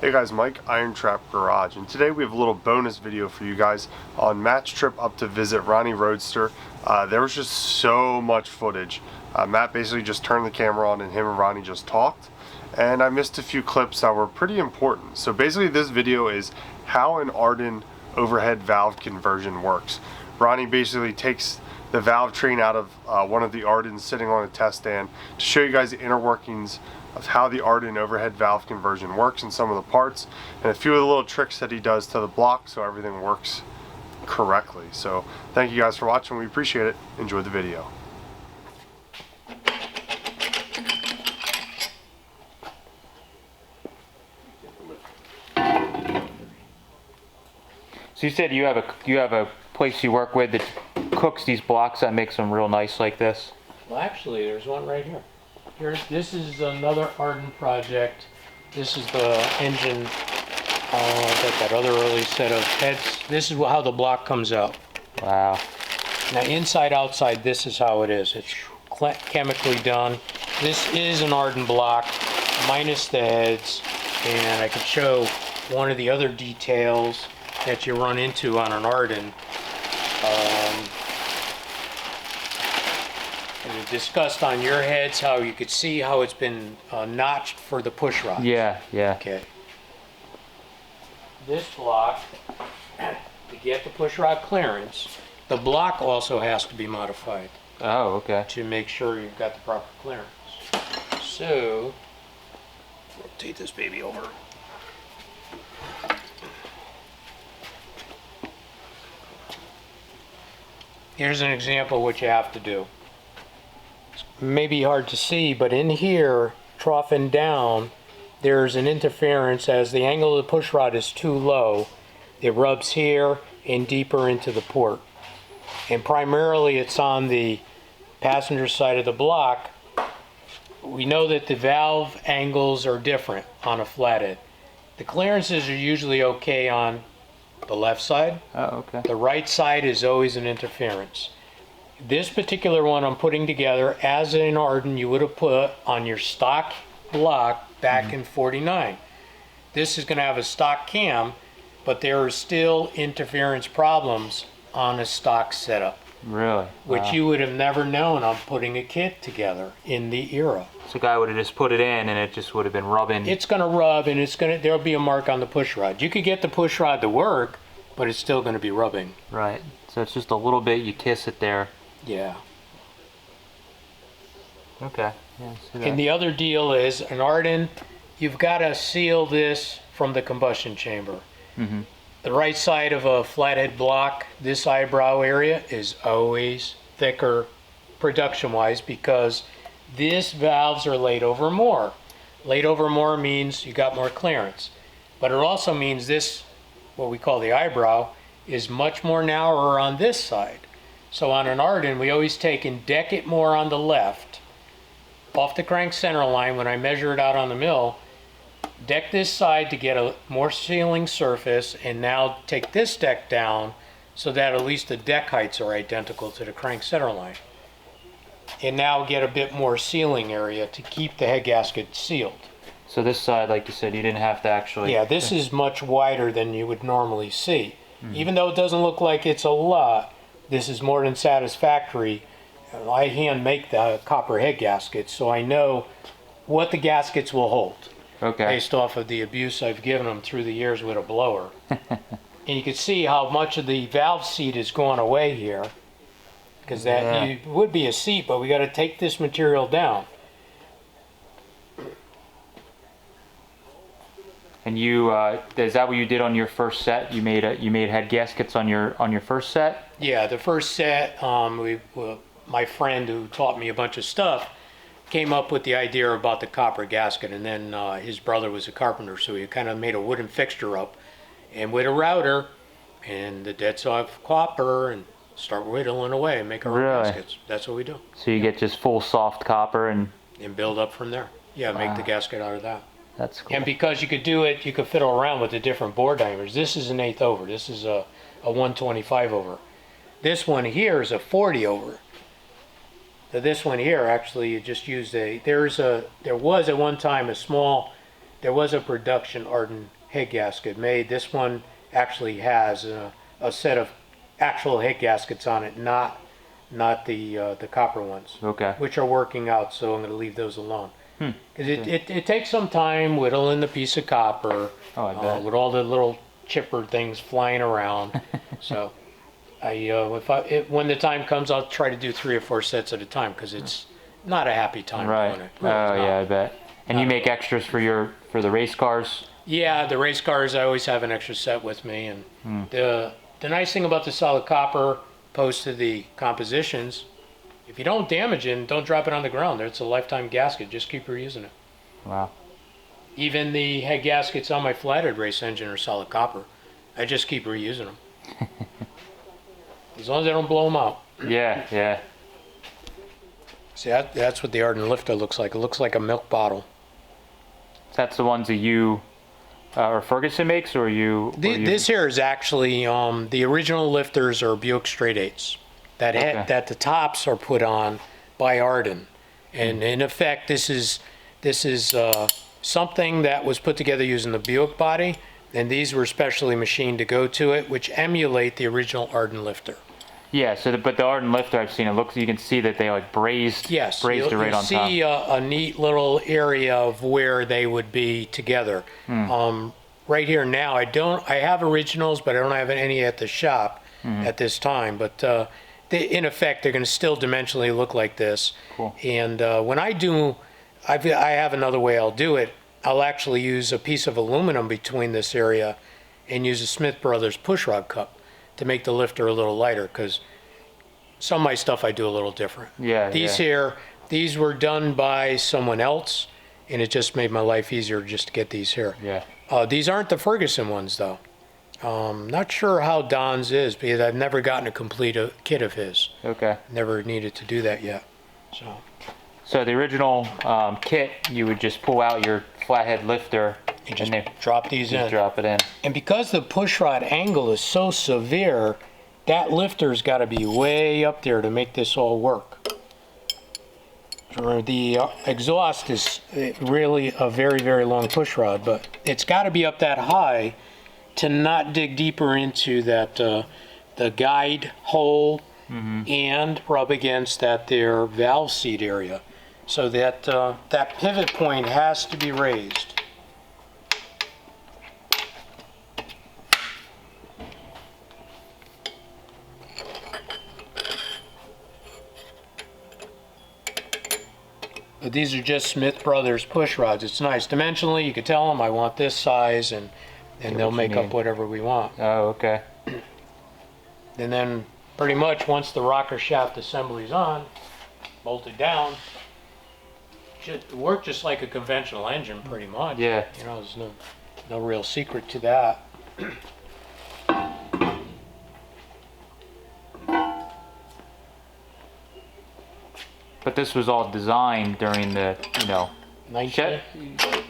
Hey guys, Mike, IronTrap Garage, and today we have a little bonus video for you guys on Matt's trip up to visit Ronnie Roadster. There was just so much footage. Matt basically just turned the camera on and him and Ronnie just talked, and I missed a few clips that were pretty important. So basically this video is how an Arden overhead valve conversion works. Ronnie basically takes the valve train out of one of the Ardens sitting on a test stand to show you guys the inner workings of how the Arden overhead valve conversion works and some of the parts and a few of the little tricks that he does to the block so everything works correctly. So thank you guys for watching. We appreciate it. Enjoy the video. So you said you have a place you work with that cooks these blocks that makes them real nice like this? Well, actually, there's one right here. This is another Arden project. This is the engine, that other early set of heads. This is how the block comes out. Wow. Now, inside, outside, this is how it is. It's chemically done. This is an Arden block, minus the heads, and I could show one of the other details that you run into on an Arden. And we discussed on your heads how you could see how it's been notched for the push rods. Yeah, yeah. Okay. This block, to get the push rod clearance, the block also has to be modified. Oh, okay. To make sure you've got the proper clearance. So, rotate this baby over. Here's an example of what you have to do. It's maybe hard to see, but in here, troughing down, there's an interference as the angle of the push rod is too low. It rubs here and deeper into the port. And primarily it's on the passenger side of the block. We know that the valve angles are different on a flathead. The clearances are usually okay on the left side. Oh, okay. The right side is always an interference. This particular one I'm putting together as an Arden you would have put on your stock block back in '49. This is going to have a stock cam, but there are still interference problems on a stock setup. Really? Which Wow. you would have never known on putting a kit together in the era. So the guy would have just put it in and it just would have been rubbing. It's going to rub and there'll be a mark on the push rod. You could get the push rod to work, but it's still going to be rubbing. Right. So it's just a little bit, you kiss it there. Yeah. Okay. Yeah, see that. And the other deal is an Arden, you've got to seal this from the combustion chamber. Mm-hmm. The right side of a flathead block, this eyebrow area is always thicker production-wise because these valves are laid over more. Laid over more means you got more clearance. But it also means this, what we call the eyebrow, is much more narrower on this side. So on an Arden, we always take and deck it more on the left, off the crank center line when I measure it out on the mill, deck this side to get a more sealing surface, and now take this deck down so that at least the deck heights are identical to the crank center line. And now get a bit more sealing area to keep the head gasket sealed. So this side, like you said, you didn't have to actually... Yeah, this is much wider than you would normally see. Mm-hmm. Even though it doesn't look like it's a lot, this is more than satisfactory. I hand make the copper head gaskets, so I know what the gaskets will hold. Okay. Based off of the abuse I've given them through the years with a blower. And you can see how much of the valve seat is going away here. Because that would be a seat, but we got to take this material down. And you, is that what you did on your first set? You made head gaskets on your first set? Yeah, the first set, my friend who taught me a bunch of stuff came up with the idea about the copper gasket, and then his brother was a carpenter, so he kind of made a wooden fixture up, and with a router and the dead soft copper, and start whittling away and make our own gaskets. That's what we do. So you get just full soft copper and build up from there. Yeah, make the gasket out of that. That's cool. And because you could do it, you could fiddle around with the different bore diameters. This is an 1/8 over. This is a 125 over. This one here is a 40 over. So this one here, actually, you just used there was at one time a small there was a production Arden head gasket made. This one actually has a set of actual head gaskets on it, not the copper ones. Okay. Which are working out, so I'm going to leave those alone. Because it takes some time whittling the piece of copper Oh, I bet. with all the little chipper things flying around. So when the time comes, I'll try to do 3 or 4 sets at a time because it's not a happy time Right. doing it. Oh yeah, I bet. And you make extras for the race cars? Yeah, the race cars, I always have an extra set with me. And the nice thing about the solid copper opposed to the compositions, if you don't damage it and don't drop it on the ground, it's a lifetime gasket. Just keep reusing it. Wow. Even the head gaskets on my flathead race engine are solid copper. I just keep reusing them. As long as I don't blow them out. Yeah, yeah. See, that's what the Arden lifter looks like. It looks like a milk bottle. That's the ones that you or Ferguson makes, or you? This here is actually the original lifters are Buick straight eights that the tops are put on by Arden, and in effect this is something that was put together using the Buick body, and these were specially machined to go to it, which emulate the original Arden lifter. Yeah. So, but the Arden lifter, I've seen it. You can see that they like braised it right on top. You'll see a neat little area of where they would be together. Right here now, I have originals, but I don't have any at the shop at this time. But in effect, they're going to still dimensionally look like this. Cool. And when I do, I have another way I'll do it. I'll actually use a piece of aluminum between this area and use a Smith Brothers pushrod cup to make the lifter a little lighter, because some of my stuff I do a little different. Yeah. These were done by someone else, and it just made my life easier just to get these here. Yeah. These aren't the Ferguson ones, though. Not sure how Don's is, because I've never gotten a complete kit of his. Okay. Never needed to do that yet. So the original kit, you would just pull out your flathead lifter You just and then drop these in. drop it in. And because the pushrod angle is so severe, that lifter's got to be way up there to make this all work. The exhaust is really a very, very long pushrod, but it's got to be up that high to not dig deeper into that the guide hole and rub against that there valve seat area. So that that pivot point has to be raised. But these are just Smith Brothers push rods. It's nice. Dimensionally, you could tell them I want this size, and they'll make up whatever we want. Oh, okay. And then pretty much once the rocker shaft assembly's on, bolted down, should work just like a conventional engine pretty much. Yeah. You know, there's no real secret to that. But this was all designed during the,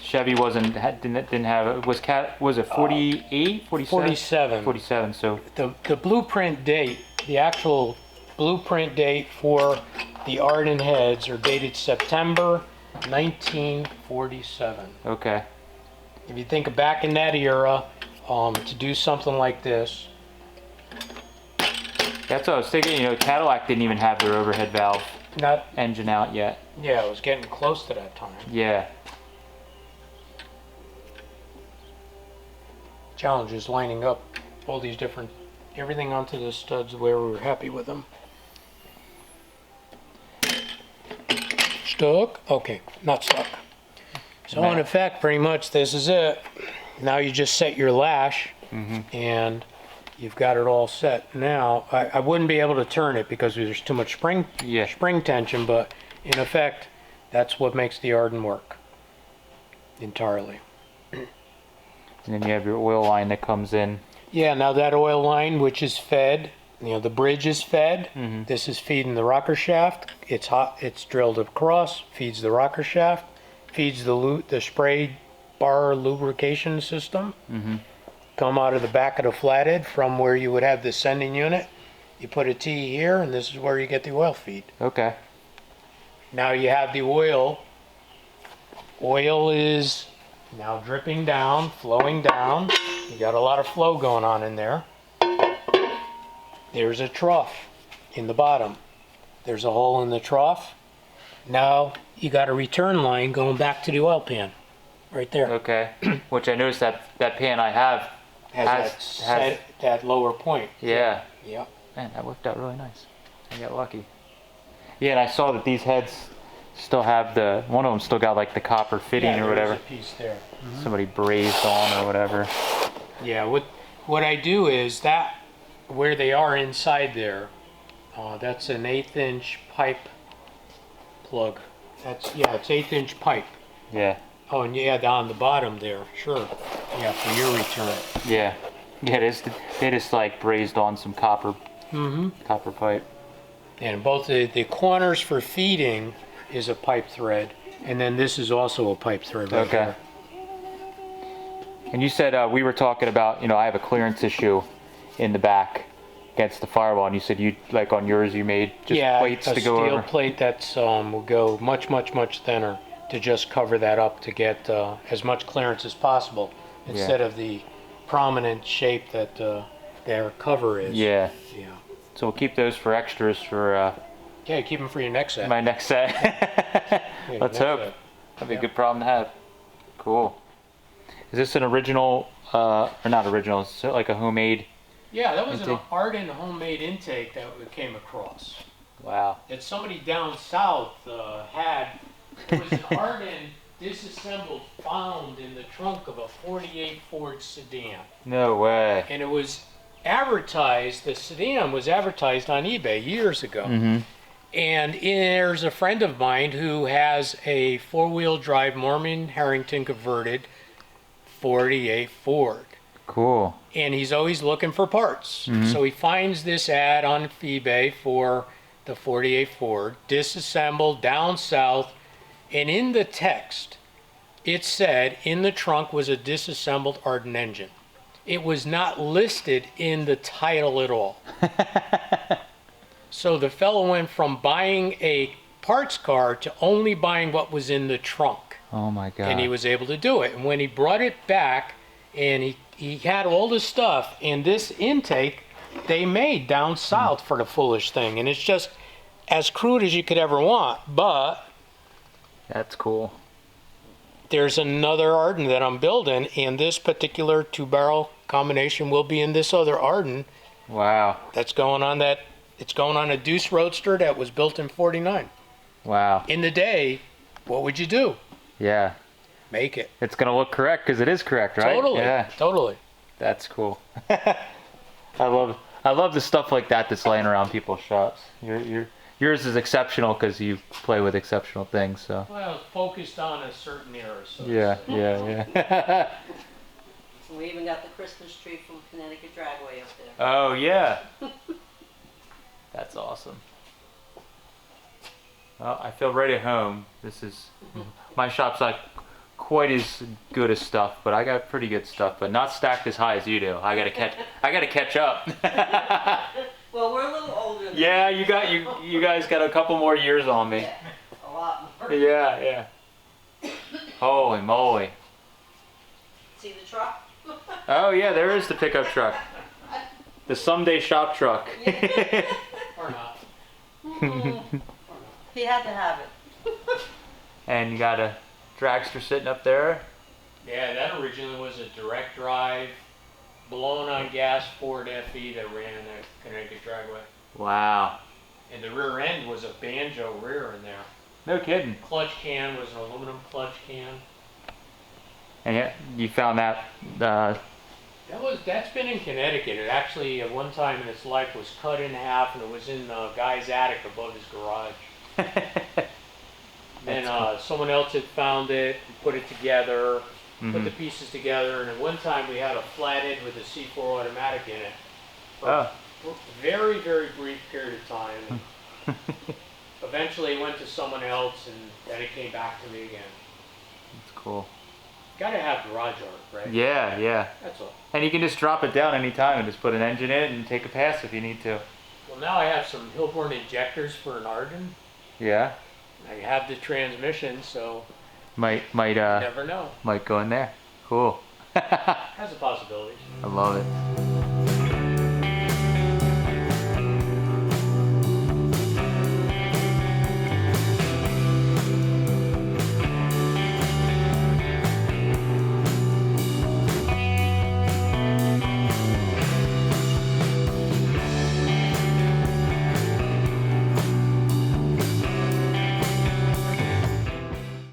Chevy didn't have, was it 48, 47? 47. 47, so. The blueprint date, the actual blueprint date for the Arden heads are dated September 1947. Okay. If you think back in that era, to do something like this. That's what I was thinking, Cadillac didn't even have their overhead valve engine out yet. Yeah, it was getting close to that time. Yeah. Challenge is lining up all these different, everything onto the studs where we were happy with them. Stuck? Okay, not stuck. So in effect, pretty much this is it. Now you just set your lash and you've got it all set. Now, I wouldn't be able to turn it because there's too much spring tension, but in effect, that's what makes the Arden work entirely. And then you have your oil line that comes in. Yeah, now that oil line, which is fed, the bridge is fed. This is feeding the rocker shaft. It's hot. It's drilled across, feeds the rocker shaft, feeds the spray bar lubrication system. Come out of the back of the flathead from where you would have the sending unit. You put a T here, and this is where you get the oil feed. Okay. Now you have the oil. Oil is Now dripping down, flowing down. You got a lot of flow going on in there. There's a trough in the bottom. There's a hole in the trough. Now you got a return line going back to the oil pan, right there. Okay. Which I noticed that pan I have Has that lower point. Yeah. Yeah. Man, that worked out really nice. I got lucky. Yeah, and I saw that these heads still have one of them still got like the copper fitting or whatever. There's a piece there. Somebody brazed on or whatever. Yeah, what I do is that where they are inside there, that's an 1/8 inch pipe plug. It's 1/8 inch pipe. Yeah. Oh, and yeah, down the bottom there, sure. Yeah, for your return. Yeah. Yeah, they just like brazed on some copper copper pipe. And both the corners for feeding is a pipe thread, and then this is also a pipe thread right Okay. here. And you said we were talking about, I have a clearance issue in the back against the firewall, and you said you like on yours you made just plates to go over. Yeah, a steel plate that's will go much thinner to just cover that up to get as much clearance as possible instead of the prominent shape that their cover is. Yeah. Yeah. So we'll keep those for extras for Yeah, keep them for your next set. my next set. Yeah, Let's next hope. set. That'd be a good problem to have. Cool. Is this an original, or not original, is it like a homemade? Yeah, that was an Intake. Arden homemade intake that we came across. Wow. That somebody down south had. It was an Arden disassembled, found in the trunk of a 48 Ford sedan. No way. And it was advertised, the sedan was advertised on eBay years ago. And there's a friend of mine who has a 4-wheel drive Mormon Harrington converted 48 Ford. Cool. And he's always looking for parts. So he finds this ad on eBay for the 48 Ford, disassembled down south, and in the text, it said in the trunk was a disassembled Arden engine. It was not listed in the title at all. So the fellow went from buying a parts car to only buying what was in the trunk. Oh my God. And he was able to do it. And when he brought it back, and he had all this stuff, and this intake they made down south for the foolish thing. And it's just as crude as you could ever want. But That's cool. there's another Arden that I'm building, and this particular 2-barrel combination will be in this other Arden Wow. that's going on that. It's going on a Deuce Roadster that was built in '49. Wow. In the day, what would you do? Yeah. Make it. It's gonna look correct because it is correct, right? Totally. Yeah. Totally. That's cool. I love the stuff like that that's laying around people's shops. Yours is exceptional because you play with exceptional things. So. Well, it's focused on a certain era. So to Yeah. say. Yeah. We even got the Christmas tree from Connecticut Dragway up there. Oh yeah. That's awesome. Well, I feel right at home. My shop's not quite as good as stuff, but I got pretty good stuff, but not stacked as high as you do. I gotta catch up. Well, we're a little older than Yeah, you guys got a couple more years on me. Yeah, a lot more. Yeah. Holy moly. See the truck? Uh-huh. Oh yeah, there is the pickup truck. The someday shop truck. Or not. He had to have it. And you got a dragster sitting up there. Yeah, that originally was a direct drive, blown on gas Ford FE that ran in the Connecticut Dragway. Wow. And the rear end was a banjo rear in there. No kidding. Clutch can was an aluminum clutch can. And yeah, you found that. That's been in Connecticut. It actually, at one time in its life, was cut in half, and it was in a guy's attic above his garage. Then someone else had found it, and put it together, put the pieces together, and at one time we had a Flathead with a C4 automatic in it. For a very, very brief period of time. And eventually it went to someone else, and then it came back to me again. That's cool. Gotta have garage art, right? Yeah. That's all. And you can just drop it down anytime and just put an engine in and take a pass if you need to. Well, now I have some Hilborn injectors for an Arden. Yeah. I have the transmission, so Might Never know. might go in there. Cool. Has a possibility. I love it.